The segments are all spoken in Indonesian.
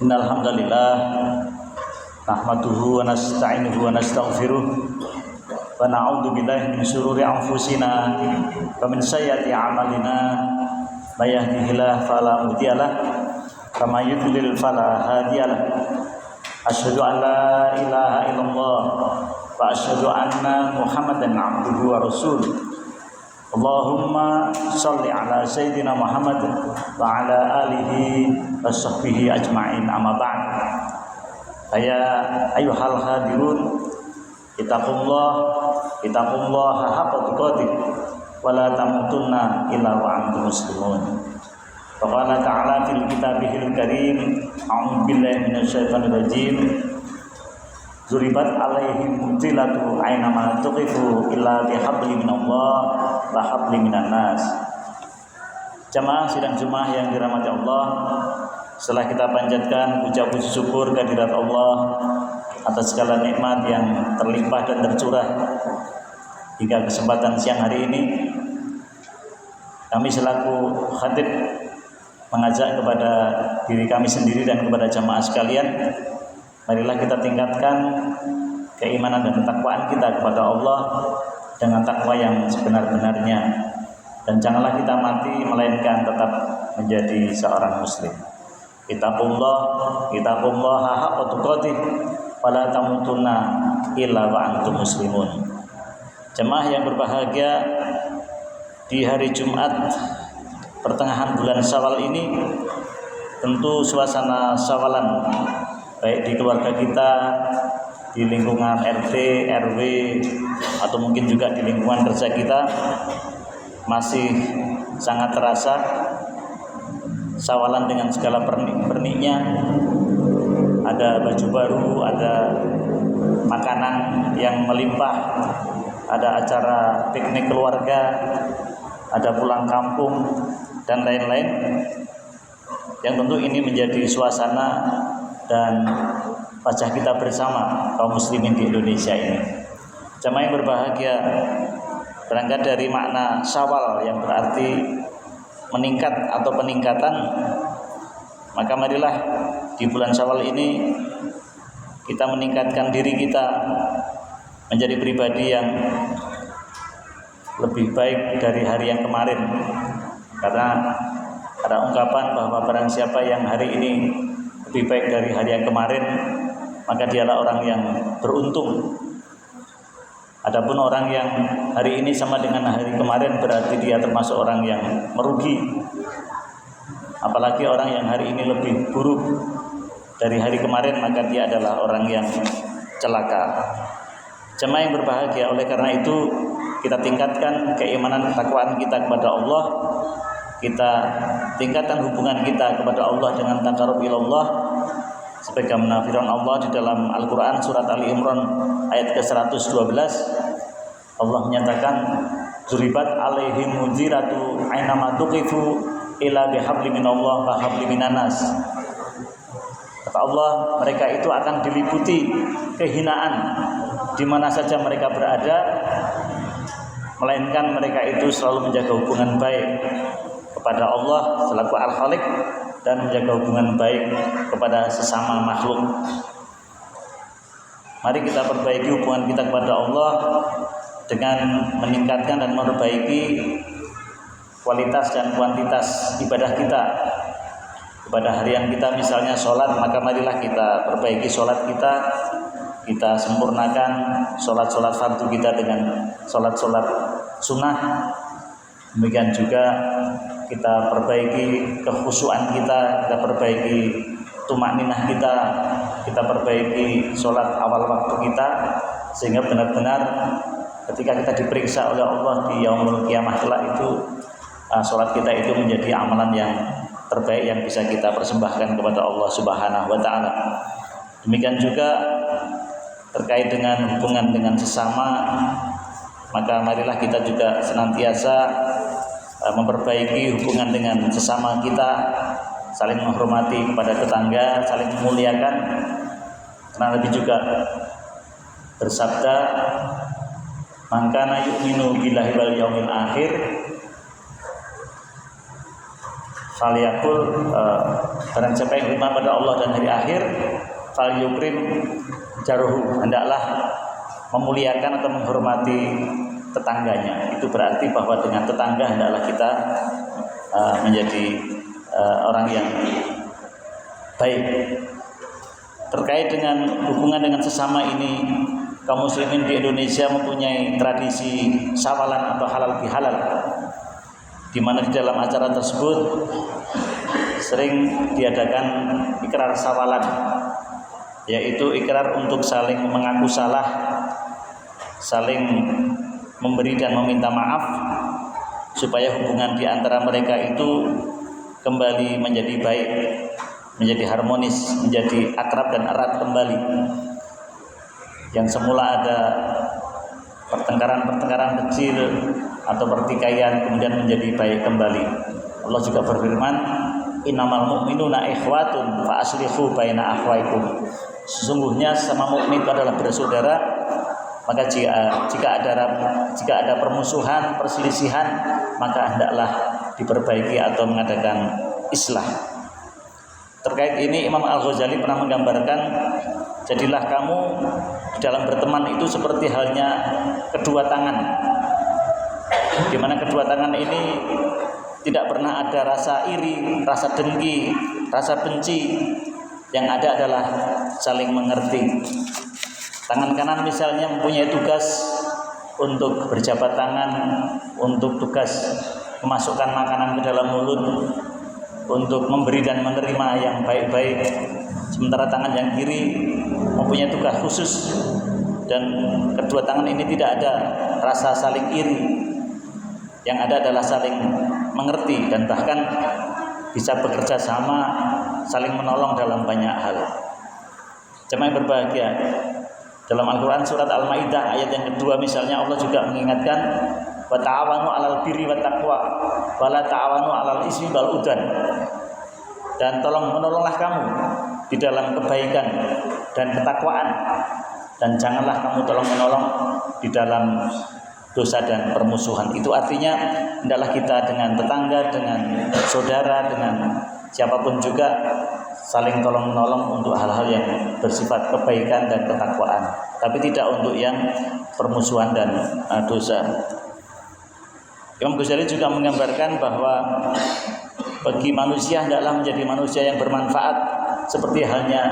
Innal hamdalillah nahmaduhu wa nasta'inuhu wa nastaghfiruh wa na'udzu billahi min shururi anfusina wa min sayyiati a'malina may yahdihillahu fala mudhillalah wa may yudlil fala hadiyalah. Asyhadu an la ilaha illallah wa asyhadu anna Muhammadan abduhu wa rasuluh. Allahumma sholli ala sayyidina Muhammad wa ala alihi wa sahbihi ajma'in, amma ba'd. Ya ayyuhal hadirun, ittaqullaha haqqa tuqatih wa la tamutunna illa wa antum muslimun. Wa qala ta'ala fil kitabihil karim, a'udzu billahi minasyaitonir rajim. Zuribat alaihim zilatu ainama tuqifu illa bihabli minallah wa habli minan nas. Jamaah sidang Jumat yang dirahmati Allah, setelah kita panjatkan puji syukur kehadirat Allah atas segala nikmat yang terlimpah dan tercurah hingga kesempatan siang hari ini, kami selaku khatib mengajak kepada diri kami sendiri dan kepada jamaah sekalian, marilah kita tingkatkan keimanan dan ketakwaan kita kepada Allah dengan takwa yang sebenar-benarnya, dan janganlah kita mati melainkan tetap menjadi seorang muslim. Ittaqullaha haqqa tuqatih wa la tamutunna illa wa antum muslimun. Jemaah yang berbahagia, di hari Jumat pertengahan bulan Syawal ini tentu suasana syawalan baik di keluarga kita, di lingkungan RT, RW, atau mungkin juga di lingkungan kerja kita masih sangat terasa. Syawalan dengan segala pernik-perniknya, ada baju baru, ada makanan yang melimpah, ada acara piknik keluarga, ada pulang kampung, dan lain-lain, yang tentu ini menjadi suasana dan wajah kita bersama kaum muslimin di Indonesia ini. Jamaah yang berbahagia, berangkat dari makna Syawal yang berarti meningkat atau peningkatan, maka marilah di bulan Syawal ini kita meningkatkan diri kita menjadi pribadi yang lebih baik dari hari yang kemarin, karena ada ungkapan bahwa barang siapa yang hari ini lebih baik dari hari yang kemarin, maka dialah orang yang beruntung. Adapun orang yang hari ini sama dengan hari kemarin, berarti dia termasuk orang yang merugi. Apalagi orang yang hari ini lebih buruk dari hari kemarin, maka dia adalah orang yang celaka. Jemaah yang berbahagia, oleh karena itu kita tingkatkan keimanan ketakwaan kita kepada Allah, kita tingkatkan hubungan kita kepada Allah dengan taqarrub ilallah, sebagaimana firman Allah di dalam Al-Quran surat Ali Imran ayat ke-112. Allah menyatakan, Zuribat alaihim muziratu ainama tuqifu ila bihabli minallah wa habli minanas. Kata Allah, mereka itu akan diliputi kehinaan di mana saja mereka berada, melainkan mereka itu selalu menjaga hubungan baik kepada Allah selaku Al-Khaliq dan menjaga hubungan baik kepada sesama makhluk. Mari kita perbaiki hubungan kita kepada Allah dengan meningkatkan dan memperbaiki kualitas dan kuantitas ibadah kita. Ibadah harian kita misalnya sholat, maka marilah kita perbaiki sholat kita, kita sempurnakan sholat-sholat fardu kita dengan sholat-sholat sunnah. Demikian juga kita perbaiki kekhusyuan kita perbaiki tumakninah kita perbaiki sholat awal waktu kita, sehingga benar-benar ketika kita diperiksa oleh Allah di yaumul qiyamah kelak itu, sholat kita itu menjadi amalan yang terbaik yang bisa kita persembahkan kepada Allah Subhanahu wa ta'ala. Demikian juga terkait dengan hubungan dengan sesama, maka marilah kita juga senantiasa memperbaiki hubungan dengan sesama kita, saling menghormati kepada tetangga, saling memuliakan. Karena Nabi juga bersabda, "Man kana yu'minu billahi wal yaumil akhir falyakul, barang siapa yang beriman pada Allah dan hari akhir, falyukrim jaruhu, hendaklah memuliakan atau menghormati tetangganya. Itu berarti bahwa dengan tetangga hendaklah kita menjadi orang yang baik. Terkait dengan hubungan dengan sesama ini, kaum muslimin di Indonesia mempunyai tradisi sawalan atau halal bihalal, di mana di dalam acara tersebut sering diadakan ikrar sawalan, yaitu ikrar untuk saling mengaku salah, saling memberi dan meminta maaf, supaya hubungan di antara mereka itu kembali menjadi baik, menjadi harmonis, menjadi akrab dan erat kembali. Yang semula ada pertengkaran-pertengkaran kecil atau pertikaian kemudian menjadi baik kembali. Allah juga berfirman, innamal mu'minuna ikhwatun fa aslihu baina akhwaikum. Sesungguhnya sama mukmin itu adalah bersaudara, maka jika ada permusuhan, perselisihan, maka hendaklah diperbaiki atau mengadakan islah. Terkait ini Imam Al-Ghazali pernah menggambarkan, jadilah kamu di dalam berteman itu seperti halnya kedua tangan, di mana kedua tangan ini tidak pernah ada rasa iri, rasa dengki, rasa benci. Yang ada adalah saling mengerti. Tangan kanan misalnya mempunyai tugas untuk berjabat tangan, untuk tugas memasukkan makanan ke dalam mulut, untuk memberi dan menerima yang baik-baik. Sementara tangan yang kiri mempunyai tugas khusus, dan kedua tangan ini tidak ada rasa saling iri. Yang ada adalah saling mengerti dan bahkan bisa bekerja sama, saling menolong dalam banyak hal. Jemaah yang berbahagia, dalam Al-Quran surat Al-Ma'idah ayat yang kedua misalnya Allah juga mengingatkan, wa ta'awanu 'alal birri wat taqwa wa la ta'awanu 'alal ismi wal udwan. Dan menolonglah kamu di dalam kebaikan dan ketakwaan, dan janganlah kamu tolong-menolong di dalam dosa dan permusuhan. Itu artinya hendaklah kita dengan tetangga, dengan saudara, dengan siapapun juga saling tolong-menolong untuk hal-hal yang bersifat kebaikan dan ketakwaan, tapi tidak untuk yang permusuhan dan dosa. Imam Ghazali juga menggambarkan bahwa bagi manusia hendaklah menjadi manusia yang bermanfaat, seperti halnya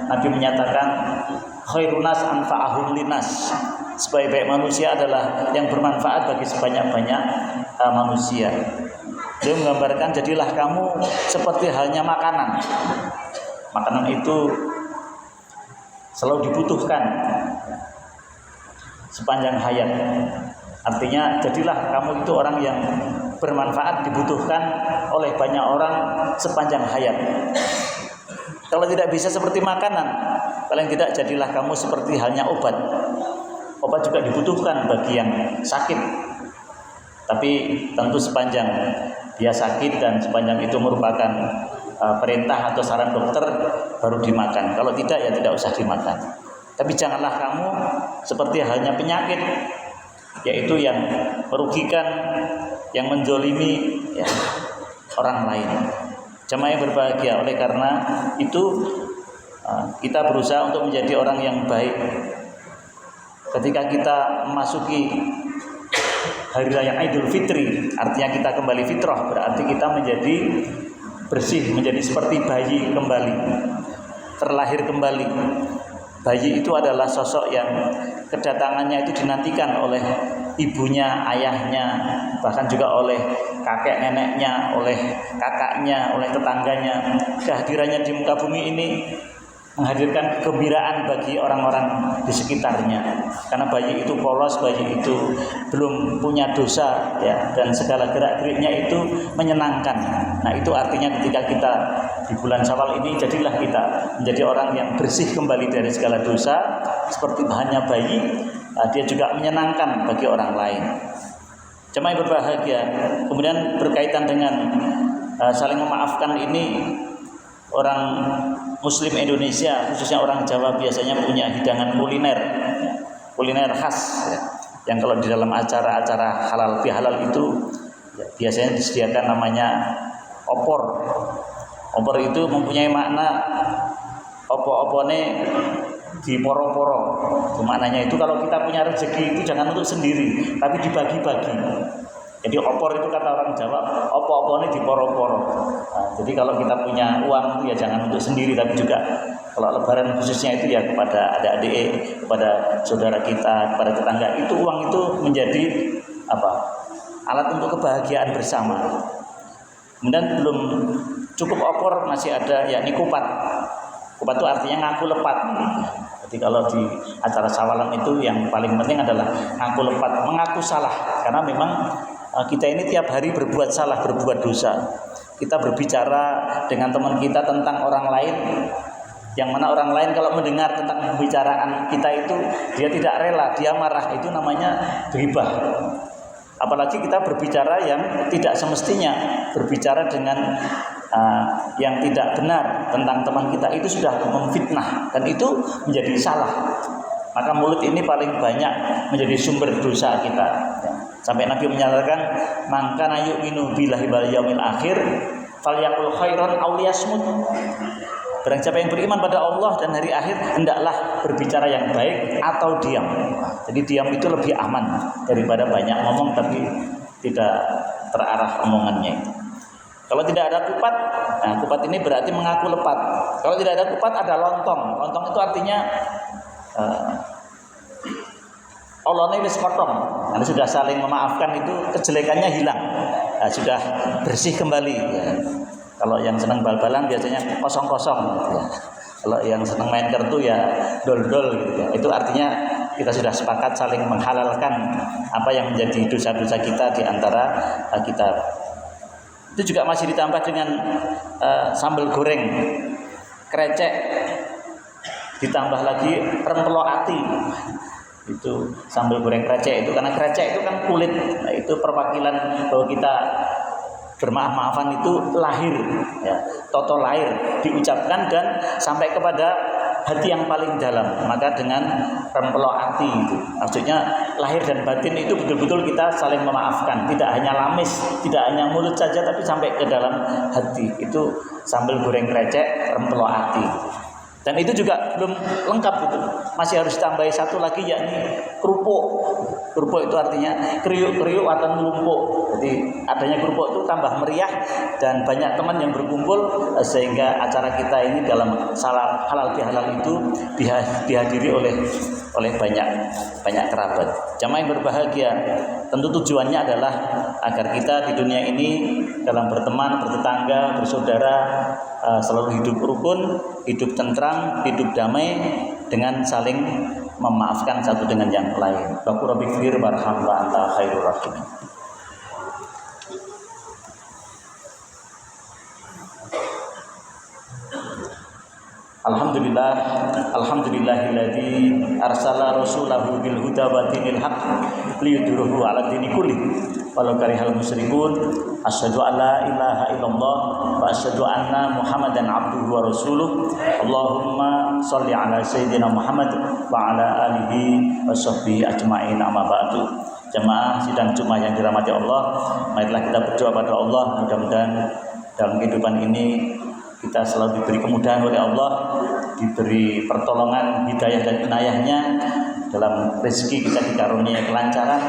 Nabi menyatakan khairun nas anfa'ahum linnas. Sebaik-baik manusia adalah yang bermanfaat bagi sebanyak-banyak manusia. Dia menggambarkan, jadilah kamu seperti halnya makanan. Makanan itu selalu dibutuhkan sepanjang hayat. Artinya jadilah kamu itu orang yang bermanfaat, dibutuhkan oleh banyak orang sepanjang hayat. Kalau tidak bisa seperti makanan, paling tidak jadilah kamu seperti halnya obat. Obat juga dibutuhkan bagi yang sakit, tapi tentu sepanjang dia sakit dan sepanjang itu merupakan perintah atau saran dokter baru dimakan. Kalau tidak ya tidak usah dimakan. Tapi janganlah kamu seperti halnya penyakit, yaitu yang merugikan, yang menzolimi ya, orang lain. Jemaah yang berbahagia, oleh karena itu kita berusaha untuk menjadi orang yang baik. Ketika kita memasuki hari raya Idul Fitri, artinya kita kembali fitrah, berarti kita menjadi bersih, menjadi seperti bayi kembali, terlahir kembali. Bayi itu adalah sosok yang kedatangannya itu dinantikan oleh ibunya, ayahnya, bahkan juga oleh kakek neneknya, oleh kakaknya, oleh tetangganya. Kehadirannya di muka bumi ini menghadirkan kegembiraan bagi orang-orang di sekitarnya, karena bayi itu polos, bayi itu belum punya dosa ya, dan segala gerak-geriknya itu menyenangkan. Nah, itu artinya ketika kita di bulan Syawal ini, jadilah kita menjadi orang yang bersih kembali dari segala dosa, seperti bahannya bayi, dia juga menyenangkan bagi orang lain. Jemaah yang berbahagia, kemudian berkaitan dengan saling memaafkan ini, orang Muslim Indonesia, khususnya orang Jawa, biasanya punya hidangan kuliner khas ya, yang kalau di dalam acara-acara halal bihalal itu ya, biasanya disediakan namanya Opor. Opor itu mempunyai makna opo-opone di poro-poro. Maknanya itu kalau kita punya rezeki itu jangan untuk sendiri, tapi dibagi-bagi. Jadi opor itu kata orang Jawa, opo-opone di poro-poro. Nah, jadi kalau kita punya uang itu ya jangan untuk sendiri, tapi juga kalau lebaran khususnya itu ya kepada adik-adik, kepada saudara kita, kepada tetangga. Itu uang itu menjadi alat untuk kebahagiaan bersama. Kemudian belum cukup opor, masih ada yakni kupat. Kupat itu artinya ngaku lepat. Jadi kalau di acara sawalan itu yang paling penting adalah ngaku lepat, mengaku salah. Karena memang kita ini tiap hari berbuat salah, berbuat dosa. Kita berbicara dengan teman kita tentang orang lain, yang mana orang lain kalau mendengar tentang pembicaraan kita itu dia tidak rela, dia marah. Itu namanya ghibah. Apalagi kita berbicara yang tidak semestinya, berbicara dengan yang tidak benar tentang teman kita, itu sudah memfitnah dan itu menjadi salah. Maka mulut ini paling banyak menjadi sumber dosa kita. Sampai Nabi menyatakan, "Man kana yu'minu billahi wal yaumil akhir falyaqul khairan aw liyasmut." Barang siapa yang beriman pada Allah dan hari akhir, hendaklah berbicara yang baik atau diam. Jadi diam itu lebih aman daripada banyak ngomong tapi tidak terarah omongannya. Kalau tidak ada kupat, nah kupat ini berarti mengaku lepat. Kalau tidak ada kupat, ada lontong. Lontong itu artinya Allahnya wis potong. Karena sudah saling memaafkan, itu kejelekannya hilang, sudah bersih kembali. Ya. Kalau yang senang bal-balan biasanya kosong-kosong. Gitu ya. Kalau yang senang main kartu ya dol-dol. Gitu ya. Itu artinya kita sudah sepakat saling menghalalkan apa yang menjadi dosa-dosa kita di antara kita. Itu juga masih ditambah dengan sambal goreng, krecek, ditambah lagi rempelo ati. Itu sambal goreng krecek itu, karena krecek itu kan kulit. Nah, itu perwakilan bahwa kita bermaaf-maafan itu lahir, ya, toto lahir diucapkan dan sampai kepada hati yang paling dalam. Maka dengan rempelo ati itu maksudnya lahir dan batin itu betul-betul kita saling memaafkan, tidak hanya lamis, tidak hanya mulut saja, tapi sampai ke dalam hati. Itu sambal goreng krecek rempelo ati gitu. Dan itu juga belum lengkap gitu. Masih harus tambahi satu lagi, yakni kerupuk. Kerupuk itu artinya kriuk-kriuk atau melumpuk. Jadi adanya kerupuk itu tambah meriah dan banyak teman yang berkumpul, sehingga acara kita ini dalam halal bihalal itu dihadiri oleh banyak kerabat. Jamaah yang berbahagia, tentu tujuannya adalah agar kita di dunia ini dalam berteman, bertetangga, bersaudara selalu hidup rukun, hidup tentram, hidup damai dengan saling memaafkan satu dengan yang lain. Rabbir warham wa anta khairur rahimin. Alhamdulillahilladzi arsala rasulahu bil huda wa dinil haqq liyudhhirahu 'ala dini kulli walau karihal musyrikun. Asyhadu an la ilaha illallah wa asyhadu anna Muhammadan abduhu wa rasuluh. Allahumma shalli 'ala sayyidina Muhammad wa 'ala alihi wa sahbihi ajma'in, amma ba'du. Jamaah sidang Jumat yang dirahmati Allah, marilah kita berdoa pada Allah, mudah-mudahan dalam kehidupan ini kita selalu diberi kemudahan oleh Allah, diberi pertolongan, hidayah dan inayahnya. Dalam rezeki kita dikaruniai kelancaran,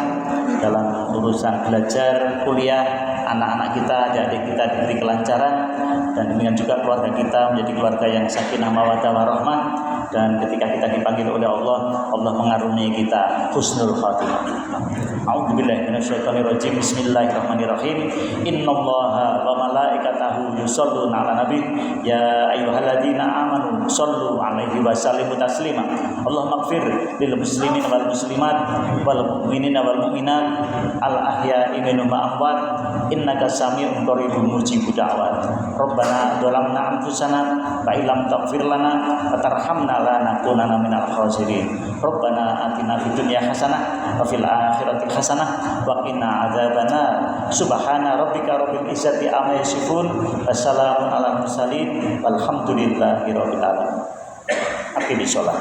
dalam urusan belajar, kuliah, anak-anak kita, adik-adik kita diberi kelancaran, dan demikian juga keluarga kita menjadi keluarga yang sakinah mawaddah warahmah. Dan ketika kita dipanggil oleh Allah, Allah mengaruniai kita husnul khatimah. A'udzubillahi minasyaitonirrajim. Bismillahirrahmanirrahim. Innallaha wa malaikatahu yusholluna 'alan nabi ya ayyuhalladzina amanu shollu 'alaihi wa sallimu taslima. Allahumma ighfir lil muslimin wal muslimat wal mu'minina wal mu'minat al ahya'i minhum amwat innaka sami'un qaribun mujibud da'wat. Rabbana dzalamna anfusana wa illam taghfir lana wa tarhamna lanakunanna minal khasirin. Rabbana atina fid dunya hasanah wa fil akhirati hasanah wa qina adzabannar. Subhana rabbika rabbil izzati amma yasifun wa salamun alal mursalin walhamdulillahi rabbil alamin. Aqimis shalah.